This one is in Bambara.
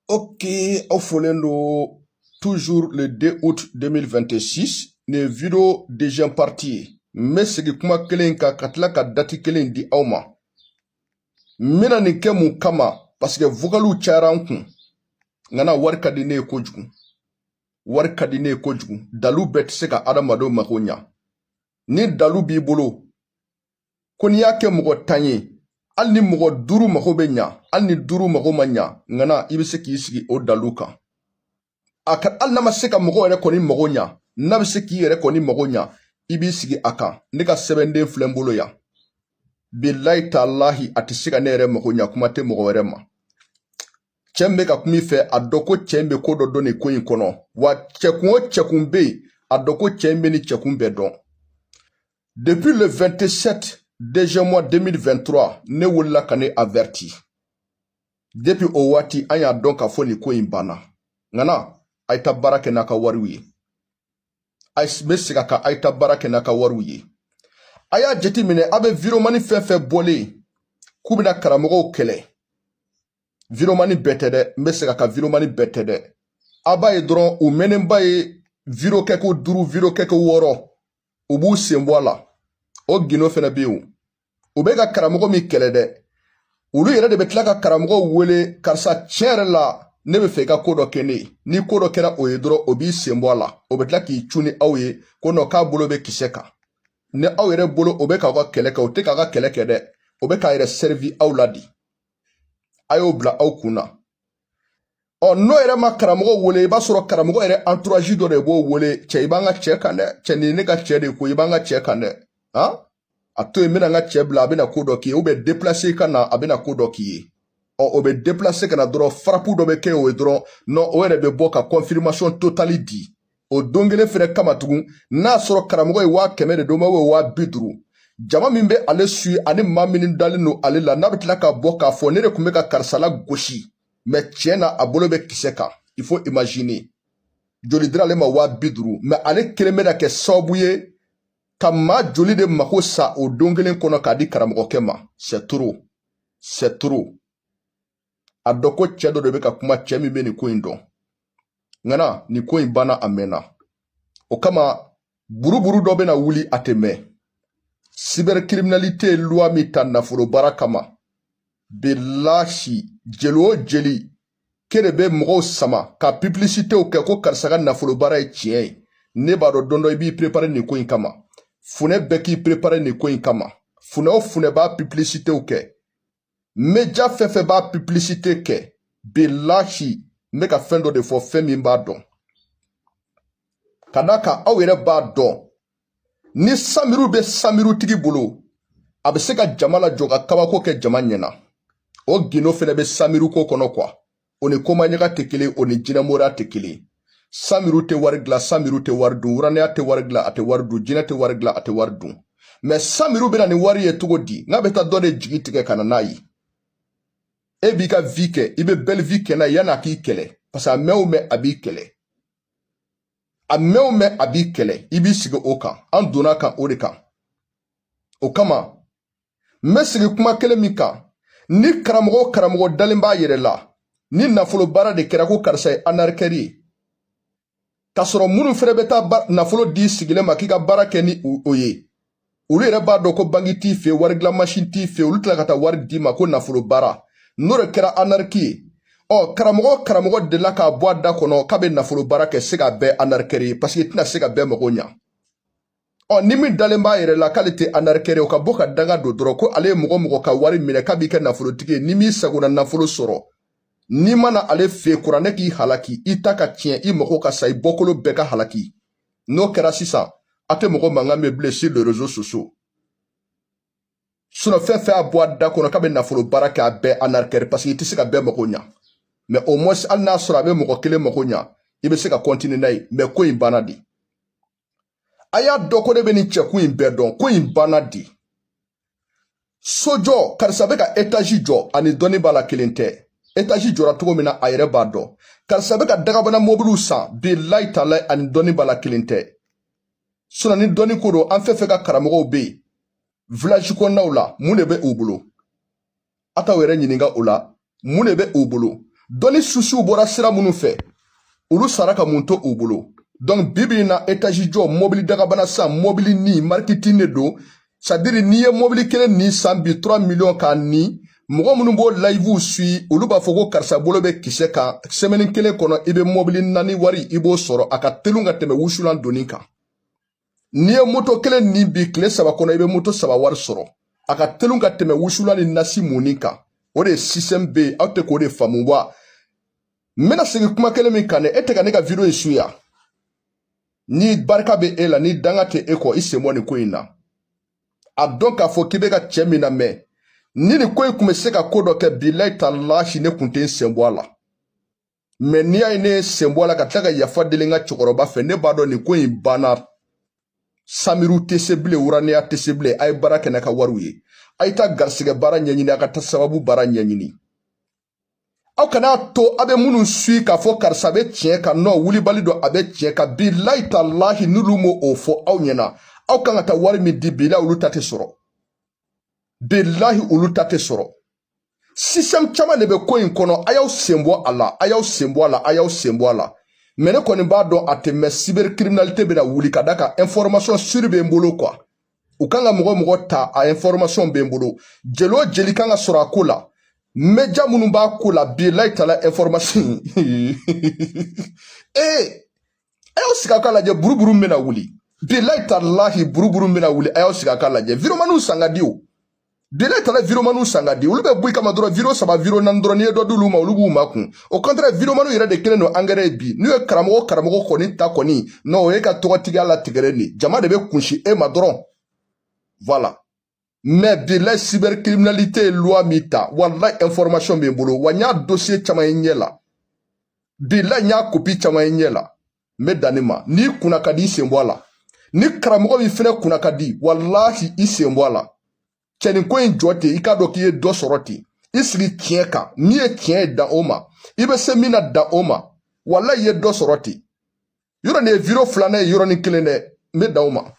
Ok, au folendo, toujours le 2 août 2026, ne vidéo déjà parti. Mais c'est que kuma kelen ka katla ka dati kelen di auma. Mina ni ke mu kama, parce que vokalu charan kun. Ngana war kadine kojugu. War kadine kojugu. Dalu bet se ka adamado makonya. Ni dalu bi bolo. Koni yake mugo tanye. Al ni mugo duru mako be nya. Al ni duru mako manya. Ngana ibe se ki isigi o dalu kan. Aka al nama se ka mɔgɔ yɛrɛ kɔni mago ɲa n'a bɛ se k'i yɛrɛ kɔni mago ɲa i b'i sigi a kan ne ka sɛbɛnden filɛ n bolo yan bilahi talahi a tɛ se ka ne yɛrɛ mago ɲa kuma tɛ mɔgɔ wɛrɛ ma cɛ min bɛ ka kuma i fɛ a dɔn ko cɛ in bɛ ko dɔ dɔn nin ko in kɔnɔ wa cɛkun o cɛkun bɛ yen a dɔn ko cɛ in bɛ nin cɛkun bɛɛ dɔn depuis le 27 deuxième mois 2023 ne wulila ka ne averti depuis o waati an y'a dɔn k'a fɔ nin ko in banna ŋana Aïta barake na ka wariw ye. Aïsbe sega ka aïta barake na ka wariw ye. Aya jeti mine abe viromani fe bole. Kubina karamogo kele. Viromani betede. Mbe sega ka viromani betede. Aba e dron ou menemba e viro keko duru viro keko woro. Ubu semboala. O gino fene biu. Ubega karamogo mi kele de. Ulu yere de betlaka karamogo wele karsa chere la. Ne be fe ka ko dɔ kɛ ne ye ni ko dɔ kɛra o ye dɔrɔn o b'i sen bɔ a la o bɛ tila k'i cun ni aw ye ko nɔ k'a bolo bɛ kisɛ kan ni aw yɛrɛ bolo o bɛ k'aw ka kɛlɛ kɛ o tɛ k'aw ka kɛlɛ kɛ dɛ o bɛ k'a yɛrɛ servi aw la di a y'o bila aw kun na n'o yɛrɛ ma karamɔgɔ wele i b'a sɔrɔ karamɔgɔ yɛrɛ entourage dɔ de b'o wele cɛ i b'an ka cɛ kan dɛ cɛ nin ne ka cɛ de ko i b'an ka cɛ kan dɛ a to yen n bɛna n ka cɛ bila a bɛna ko dɔ k'i ye ou bien déplacer ka na a bɛna ko dɔ k'i ye o bɛ déplacer kana dɔrɔn frappe dɔ bɛ kɛ o ye dɔrɔn non o yɛrɛ bɛ bɔ ka confirmation totale di o don kelen fɛnɛ kama tugun n'a sɔrɔ karamɔgɔ ye 500 de don ma ou 50 jama min bɛ ale suit ani maa min dalen don ale la n'a bɛ tila ka bɔ k'a fɔ ne de tun bɛ ka karisa la gosi mais tiɲɛ na a bolo bɛ kisɛ kan il faut imaginer joli dira ale ma 50 mais ale kelen bɛ na kɛ sababu ye ka maa joli de mako sa o don kelen kɔnɔ k'a di karamɔgɔkɛ ma c'est trop a dɔn ko cɛ dɔ de bɛ ka kuma cɛ min bɛ nin ko in dɔn ŋana nin ko in banna a mɛnna o kama buruburu dɔ bɛna wuli a tɛ mɛn cybercriminalité ye loi min ta nafolo baara kama bilahi jeli o jeli ke de bɛ mɔgɔw sama ka publicitéw kɛ ko karisa ka nafolo baara ye tiɲɛ ye ne b'a dɔn don dɔ i b'i préparer nin ko in kama funɛ bɛɛ k'i préparer nin ko in kama funɛ o funɛ b'a publicitéw kɛ média fɛn b'a publicité kɛ bilahi n bɛ ka fɛn dɔ de fɔ fɛn min b'a dɔn ka d'a kan aw yɛrɛ b'a dɔn ni samiru bɛ samirutigi bolo a bɛ se ka jama lajɔ ka kabako kɛ jama ɲɛna o gino fɛnɛ bɛ samiru ko kɔnɔ quoi o ni komaɲaga tɛ kelen o ni jinɛmɔriya tɛ kelen samiru tɛ wari dilan samiru tɛ wari dun wuranɛya tɛ wari dilan a tɛ wari dun jinɛ tɛ wari dilan a tɛ wari dun mais samiru bɛna ni wari ye cogo di n'a bɛ taa dɔ de jigi tigɛ ka na n'a ye e b'i ka vie kɛ i bɛ belle vie kɛ n'a ye yan'a k'i kɛlɛ parce que a mɛn o mɛn a b'i kɛlɛ a mɛn o mɛn a b'i kɛlɛ i b'i sigi o kan an donna kan o de kan o kama n bɛ sigi kuma kelen min kan ni karamɔgɔ dalen b'a yɛrɛ la ni nafolo baara de kɛra ko karisa ye anarkɛri ye k'a sɔrɔ minnu fɛnɛ bɛ taa nafolo di sigilen ma k'i ka baara kɛ ni o ye olu yɛrɛ b'a dɔn ko banki t'i fɛ wari dilan machine t'i fɛ olu tila ka taa wari d'i ma ko nafolo baara n'o de kɛra anarki ye karamɔgɔ de la k'a bɔ a da kɔnɔ k'a bɛ nafolo baara kɛ se ka bɛɛ anarkɛri ye parce que tɛna se ka bɛɛ mago ɲa ni min dalen b'a yɛrɛ la k'ale tɛ anarkɛri ye o ka bɔ ka danga don dɔrɔn ko ale ye mɔgɔ ka wari minɛ k'a b'i kɛ nafolotigi ye ni m'i sagona nafolo sɔrɔ n'i mana ale fɛ kuranɛ k'i halaki i ta ka tiɲɛ i mago ka sa i bɔkolo bɛɛ ka halaki n'o kɛra sisan a tɛ mɔgɔ mankan mɛn bilen sur les réseaux sociaux fɛn a bɔ a da kɔnɔ k'a bɛ nafolo baara kɛ a bɛɛ anarkɛri parce que i tɛ se ka bɛɛ mago ɲa mais au moins hali n'a sɔrɔ a bɛ mɔgɔ kelen mago ɲa i bɛ se ka continuer n'a ye mais ko in banna de a y'a dɔn ko ne bɛ nin cɛkun in bɛɛ dɔn ko in banna de sojɔ karisa bɛ ka étage jɔ ani dɔnni b'a la kelen tɛ étage jɔra cogo min na a yɛrɛ b'a dɔn karisa bɛ ka dagabana mobiliw san bilahi talahi ani dɔnni b'a la kelen tɛ ni dɔnni ko don an fɛn ka karamɔgɔw bɛ yen village kɔnɔnaw la mun de bɛ u bolo a t'aw yɛrɛ ɲininka o la mun de bɛ u bolo doni susu bora sira munu fe ulu saraka munto ubulu donc bibi na étage jo mobile dagabana sa mobile ni marketing ne do c'est-à-dire ni ye mobile kele ni sambi 3 millions kan ni mogo munu bo live sui ulu ba fogo karsa bolo be kise kan semaine kele kono ibe mobile nani wari ibo soro aka telunga teme wushulan donika ni ye moto kele ni bi kle saba kono ibe moto saba wari soro aka telunga teme wushulan ni nasi munika ode système B aute ko de famu wa mena sigi kuma kele min kane ete ka ne ka video suya ni barka be ela ni dangate eko isemo ni ko ina a donc a fo kibe ka chemina me ni ni ko kuma se ka kodo ke bilay tallahi ne kunten semboala me ni ay ne semboala ka taka yafa delinga chokoroba fe ne bado ni ko bana samiru teseble urania teseble ay baraka na ka waruye ay ta garsige bara nyanyini aka ta sababu bara nyanyini aw kana to abe munu sui ka fo karsa be tien ka no wuli balido abe tien ka billahi tallahi nulumo ofo aw nyena aw kan ta wari mi di billahi ulu tate soro billahi ulu tate soro système chama ne be ko in kono ayaw sembo ala ayaw sembo ala mene koni ba do ateme cybercriminalité be na wuli kadaka information sur be mbolo quoi u kanga mogo ta a information be mbolo jelo jeli kanga sora kula meja munu ba kula billahi tala information ayo sikaka la je buruburu mena wuli billahi tallahi buruburu mena wuli ayo sikaka la je viromanu sangadio billahi tala viromanu sangadi ulube buy kama dro viro saba viro nandro ni do dulu ma ulubu makun au contraire viromanu ira de kene no engrais bi nu e karamo koni ta koni no e ka to tiga la tigere ni jama de be kunshi e madron voilà. Mais billahi cybercriminalité loi mita wallahi information be bolo wanya dossier chama enyela billahi nya copie chama enyela me danima ni kuna kadi semboala ni karamo bi fene kuna kadi wallahi isemboala keni ko en jote ikado ki do soroti isri tieka mi e tien da oma ibe se mina da oma wallahi ye do soroti yoro ne viro flane yoro ni kilene me da oma